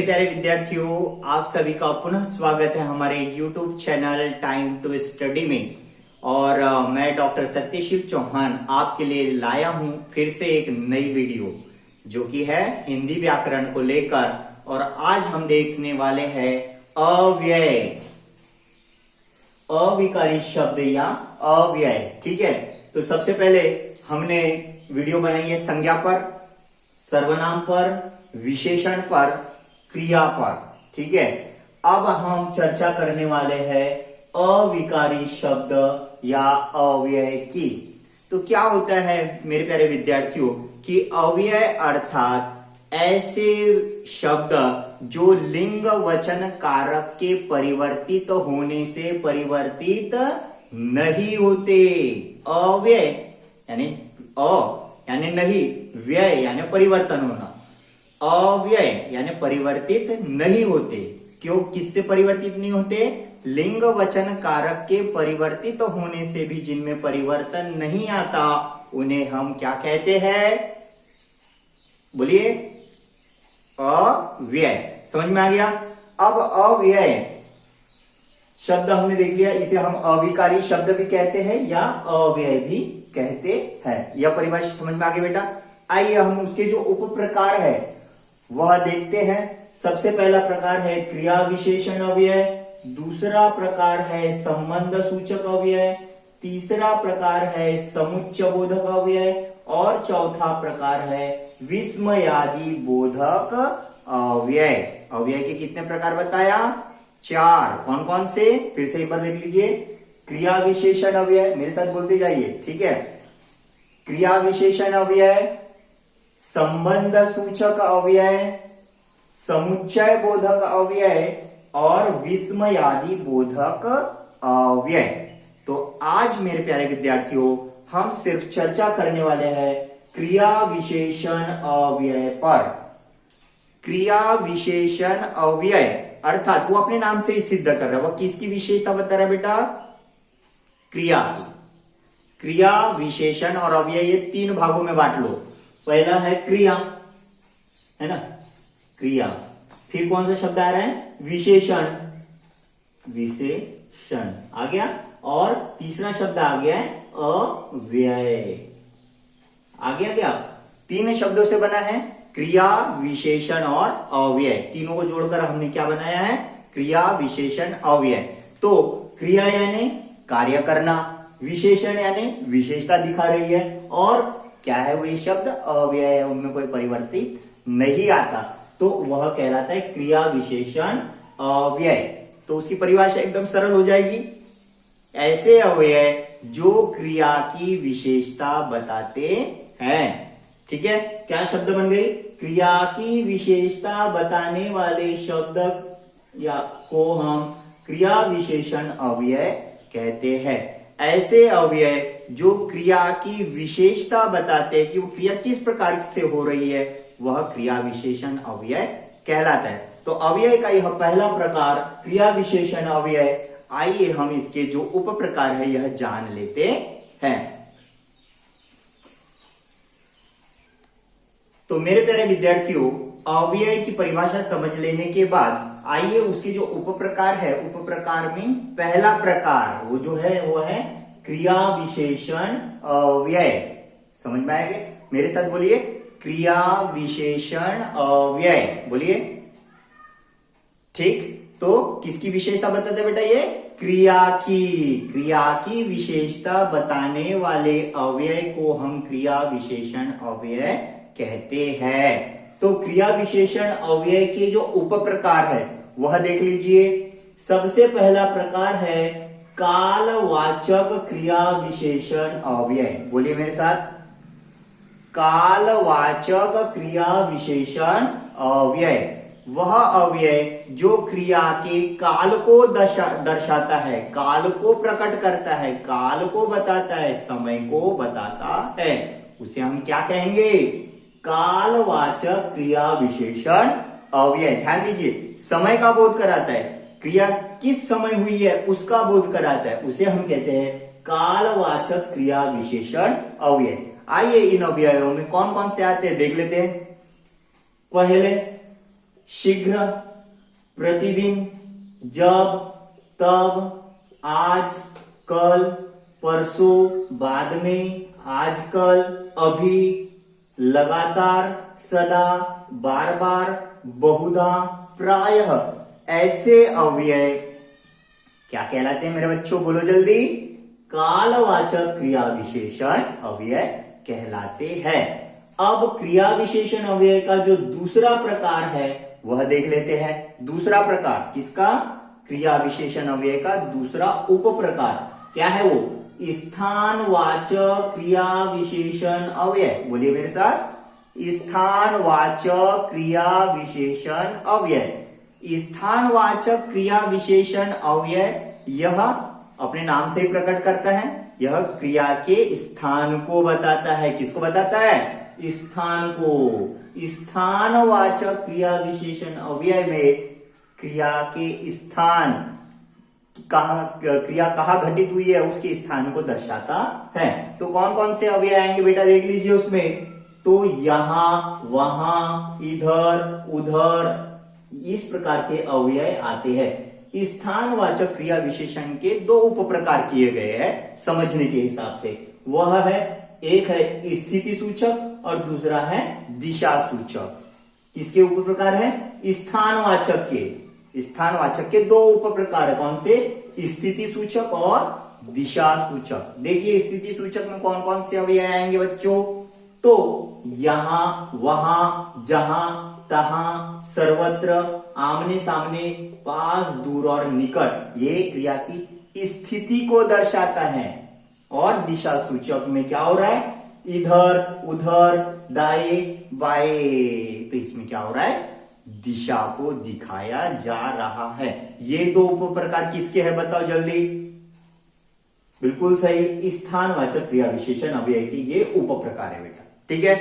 मेरे प्यारे विद्यार्थियों, आप सभी का पुनः स्वागत है हमारे YouTube channel time to study में। और मैं डॉक्टर सत्यशील चौहान आपके लिए लाया हूं फिर से एक नई वीडियो जो कि है हिंदी व्याकरण को लेकर। और आज हम देखने वाले हैं अव्यय, अविकारी शब्द या अव्यय। ठीक है, तो सबसे पहले हमने वीडियो बनाई है संज्ञा पर, सर्वनाम पर, विशेषण पर, क्रिया पर। ठीक है, अब हम चर्चा करने वाले हैं अविकारी शब्द या अव्यय की। तो क्या होता है मेरे प्यारे विद्यार्थियों कि अव्यय अर्थात ऐसे शब्द जो लिंग वचन कारक के परिवर्तित होने से परिवर्तित नहीं होते। अव्यय यानी यानी नहीं, व्यय यानी परिवर्तन होना, अव्यय यानी परिवर्तित नहीं होते। क्यों, किससे परिवर्तित नहीं होते? लिंग वचन कारक के परिवर्तित होने से भी जिनमें परिवर्तन नहीं आता उन्हें हम क्या कहते हैं? बोलिए, अव्यय। समझ में आ गया? अब अव्यय शब्द हमने देख लिया, इसे हम अविकारी शब्द भी कहते हैं या अव्यय भी कहते हैं। यह परिभाषा समझ में आ गई बेटा? आइए हम उसके जो उप प्रकार है वह देखते हैं। सबसे पहला प्रकार है क्रिया विशेषण अव्यय, दूसरा प्रकार है संबंध सूचक अव्यय, तीसरा प्रकार है समुच्चय बोधक अव्यय और चौथा प्रकार है विस्मयादि बोधक अव्यय। अव्यय के कितने प्रकार बताया? 4। कौन कौन से? फिर से एक बार देख लीजिए। क्रिया विशेषण अव्यय, मेरे साथ बोलते जाइए, ठीक है। क्रिया विशेषण अव्यय, संबंध सूचक अव्यय, समुच्चय बोधक अव्यय और विस्मयादि बोधक अव्यय। तो आज मेरे प्यारे विद्यार्थियों हम सिर्फ चर्चा करने वाले हैं क्रिया विशेषण अव्यय पर। क्रिया विशेषण अव्यय अर्थात वो अपने नाम से ही सिद्ध कर रहा है, वो किसकी विशेषता बता रहा है बेटा? क्रिया की। क्रिया विशेषण और अव्यय ये 3 भागों में बांट लो। पहला है क्रिया, है ना, क्रिया। फिर कौन सा शब्द आ रहा है? विशेषण, विशेषण आ गया। और तीसरा शब्द आ गया है अव्यय। आ गया क्या? 3 शब्दों से बना है क्रिया विशेषण और अव्यय। तीनों को जोड़कर हमने क्या बनाया है? क्रिया विशेषण अव्यय। तो क्रिया यानी कार्य करना, विशेषण यानी विशेषता दिखा रही है, और क्या है वो शब्द? अव्यय है, उनमें कोई परिवर्तित नहीं आता, तो वह कहलाता है क्रिया विशेषण अव्यय। तो उसकी परिभाषा एकदम सरल हो जाएगी, ऐसे अव्यय जो क्रिया की विशेषता बताते हैं। ठीक है, क्या शब्द बन गई? क्रिया की विशेषता बताने वाले शब्द या को हम क्रिया विशेषण अव्यय कहते हैं। ऐसे अव्यय जो क्रिया की विशेषता बताते हैं कि वो क्रिया किस प्रकार से हो रही है, वह क्रिया विशेषण अव्यय कहलाता है। तो अव्यय का यह पहला प्रकार क्रिया विशेषण अव्यय। आइए हम इसके जो उप प्रकार है यह जान लेते हैं। तो मेरे प्यारे विद्यार्थियों, अव्यय की परिभाषा समझ लेने के बाद आइए उसके जो उप प्रकार है, उप प्रकार में पहला प्रकार वो जो है वो है क्रिया विशेषण अव्यय। समझ में आएगा? मेरे साथ बोलिए, क्रिया विशेषण अव्यय। बोलिए, ठीक। तो किसकी विशेषता बताते बेटा? ये क्रिया की विशेषता बताने वाले अव्यय को हम क्रिया विशेषण अव्यय कहते हैं। तो क्रिया विशेषण अव्यय के जो उप प्रकार है वह देख लीजिए। सबसे पहला प्रकार है कालवाचक क्रिया विशेषण अव्यय। बोलिए मेरे साथ, कालवाचक क्रिया विशेषण अव्यय। वह अव्यय जो क्रिया के काल को दर्शाता है, काल को प्रकट करता है, काल को बताता है, समय को बताता है, उसे हम क्या कहेंगे? कालवाचक क्रिया विशेषण अव्यय। ध्यान दीजिए, समय का बोध कराता है, क्रिया किस समय हुई है उसका बोध कराता है, उसे हम कहते हैं कालवाचक क्रिया विशेषण अव्यय। आइए इन अव्ययों में कौन कौन से आते हैं देख लेते हैं। पहले शीघ्र, प्रतिदिन, जब, तब, आज, कल, परसों, बाद में, आजकल, अभी, लगातार, सदा, बार बार, बहुधा, प्रायः, ऐसे अव्यय क्या कहलाते हैं मेरे बच्चों, बोलो जल्दी, कालवाचक क्रिया विशेषण अव्यय कहलाते हैं। अब क्रिया विशेषण अव्यय का जो दूसरा प्रकार है वह देख लेते हैं। दूसरा प्रकार किसका, क्रिया विशेषण अव्यय का दूसरा उप प्रकार क्या है, वो स्थानवाचक क्रिया विशेषण अव्यय। बोलिए मेरे साथ, स्थानवाचक क्रिया विशेषण अव्यय। स्थानवाचक क्रिया विशेषण अव्यय यह अपने नाम से ही प्रकट करता है, यह क्रिया के स्थान को बताता है। किसको बताता है, स्थान को। स्थानवाचक क्रिया विशेषण अव्यय में क्रिया के स्थान, क्रिया कहाँ घटित हुई है उसके स्थान को दर्शाता है। तो कौन कौन से अव्यय आएंगे बेटा देख लीजिए उसमें, तो यहां, वहां, इधर, उधर, इस प्रकार के अव्यय आते हैं। स्थानवाचक क्रिया विशेषण के दो उप प्रकार किए गए हैं समझने के हिसाब से। वह है, एक है स्थिति सूचक और दूसरा है दिशा सूचक। किसके उप प्रकार है, स्थानवाचक के। स्थानवाचक के दो उप प्रकार है, कौन से, स्थिति सूचक और दिशा सूचक। देखिए स्थिति सूचक में कौन कौन से अव्यय आएंगे बच्चों, तो यहां, वहां, जहां, तहां, सर्वत्र, आमने सामने, पास, दूर और निकट, ये क्रिया की स्थिति को दर्शाता है। और दिशा सूचक में क्या हो रहा है, इधर, उधर, दाएं, बाएं, तो इसमें क्या हो रहा है, दिशा को दिखाया जा रहा है। ये दो उप प्रकार किसके हैं बताओ जल्दी, बिल्कुल सही, स्थानवाचक क्रिया विशेषण अव्यय के ये उप प्रकार है बेटा। ठीक है,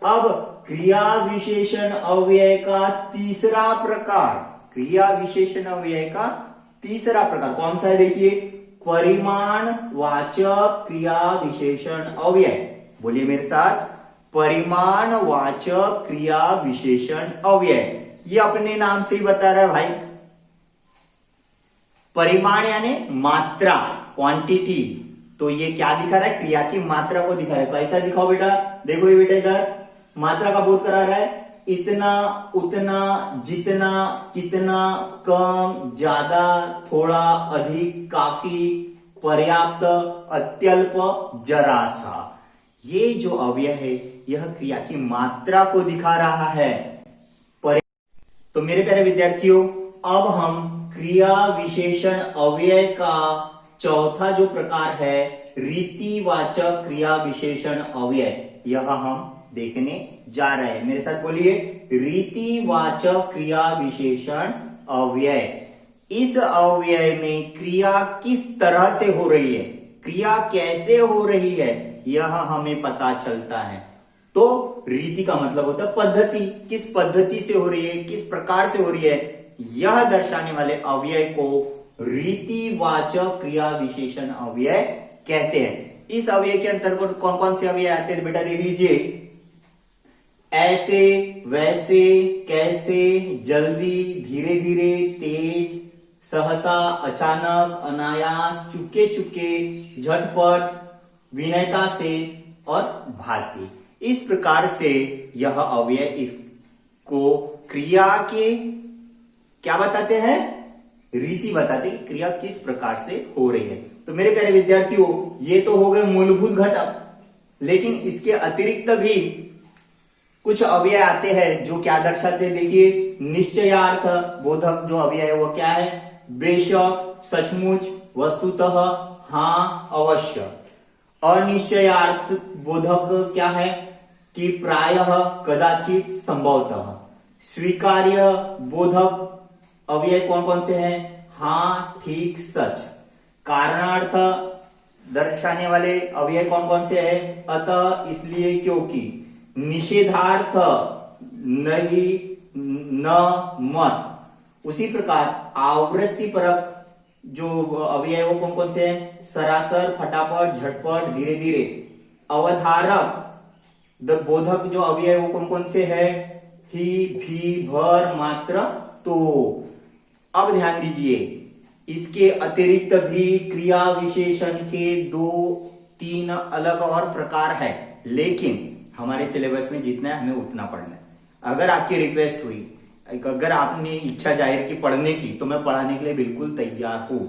अब क्रिया विशेषण अव्यय का तीसरा प्रकार, क्रिया विशेषण अव्यय का तीसरा प्रकार कौन सा है, देखिए, परिमाणवाचक क्रिया विशेषण अव्यय। बोलिए मेरे साथ, परिमाणवाचक क्रिया विशेषण अव्यय। ये अपने नाम से ही बता रहा है भाई, परिमाण यानी मात्रा, क्वांटिटी। तो ये क्या दिखा रहा है, क्रिया की मात्रा को दिखा रहा है। कैसा दिखाओ बेटा, देखो ये बेटा इधर मात्रा का बोध करा रहा है, इतना, उतना, जितना, कितना, कम, ज्यादा, थोड़ा, अधिक, काफी, पर्याप्त, अत्यल्प, जरा सा। ये जो अव्यय है यह क्रिया की मात्रा को दिखा रहा है। तो मेरे प्यारे विद्यार्थियों, अब हम क्रिया विशेषण अव्यय का चौथा जो प्रकार है, रीतिवाचक क्रिया विशेषण अव्यय, यह हम देखने जा रहे हैं। मेरे साथ बोलिए, रीतिवाचक क्रिया विशेषण अव्यय। इस अव्यय में क्रिया किस तरह से हो रही है, क्रिया कैसे हो रही है, यह हमें पता चलता है। तो रीति का मतलब होता है पद्धति, किस पद्धति से हो रही है, किस प्रकार से हो रही है, यह दर्शाने वाले अव्यय को रीतिवाचक क्रिया विशेषण अव्यय कहते हैं। इस अव्यय के अंतर्गत कौन कौन से अव्यय आते हैं बेटा देख लीजिए, ऐसे, वैसे, कैसे, जल्दी, धीरे धीरे, तेज, सहसा, अचानक, अनायास, चुपके चुपके, झटपट, विनयता से और भांति। इस प्रकार से यह अव्यय इसको क्रिया के क्या बताते हैं, रीति बताते हैं, क्रिया किस प्रकार से हो रही है। तो मेरे प्यारे विद्यार्थियों, ये तो हो गए मूलभूत घटक, लेकिन इसके अतिरिक्त भी कुछ अव्यय आते हैं जो क्या दर्शाते हैं। देखिए, निश्चयार्थ बोधक जो अव्यय है वो क्या है, बेशक, सचमुच, वस्तुतः, हाँ, अवश्य। अनिश्चयार्थ बोधक क्या है कि प्रायः, कदाचित, संभवतः। स्वीकार्य बोधक अव्यय कौन कौन से हैं, हाँ, ठीक, सच। कारणार्थ दर्शाने वाले अव्यय कौन कौन से हैं, अतः, इसलिए, क्योंकि। निषेधार्थ नहीं, न, मत। उसी प्रकार आवृत्ति परक जो अव्यय वो कौन कौन से हैं, सरासर, फटाफट, झटपट, धीरे धीरे। अवधारक बोधक जो अव्यय वो कौन कौन से हैं, ही, भी, भर, मात्र, तो। अब ध्यान दीजिए, इसके अतिरिक्त भी क्रिया विशेषण के 2-3 अलग और प्रकार है, लेकिन हमारे सिलेबस में जितना है हमें उतना पढ़ना है। अगर आपकी रिक्वेस्ट हुई, अगर आपने इच्छा जाहिर की पढ़ने की, तो मैं पढ़ाने के लिए बिल्कुल तैयार हूं।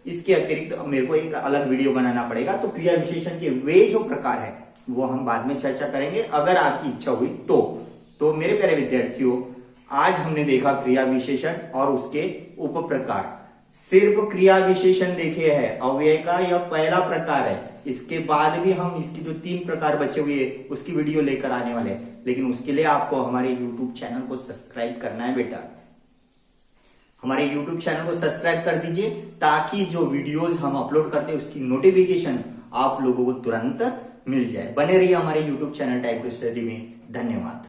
इसके अतिरिक्त मेरे को एक अलग वीडियो बनाना पड़ेगा, तो क्रिया विशेषण के वे जो प्रकार है वो हम बाद में चर्चा करेंगे, अगर आपकी इच्छा हुई तो मेरे प्यारे विद्यार्थियों, आज हमने देखा क्रिया विशेषण और उसके उप प्रकार। सिर्फ क्रिया विशेषण देखे हैं, अव्यय का यह पहला प्रकार है। इसके बाद भी हम इसकी जो 3 प्रकार बचे हुए हैं उसकी वीडियो लेकर आने वाले हैं, लेकिन उसके लिए आपको हमारे यूट्यूब चैनल को सब्सक्राइब करना है बेटा। हमारे YouTube चैनल को सब्सक्राइब कर दीजिए, ताकि जो वीडियोस हम अपलोड करते हैं उसकी नोटिफिकेशन आप लोगों को तुरंत मिल जाए। बने रहिए हमारे YouTube channel type two study में। धन्यवाद।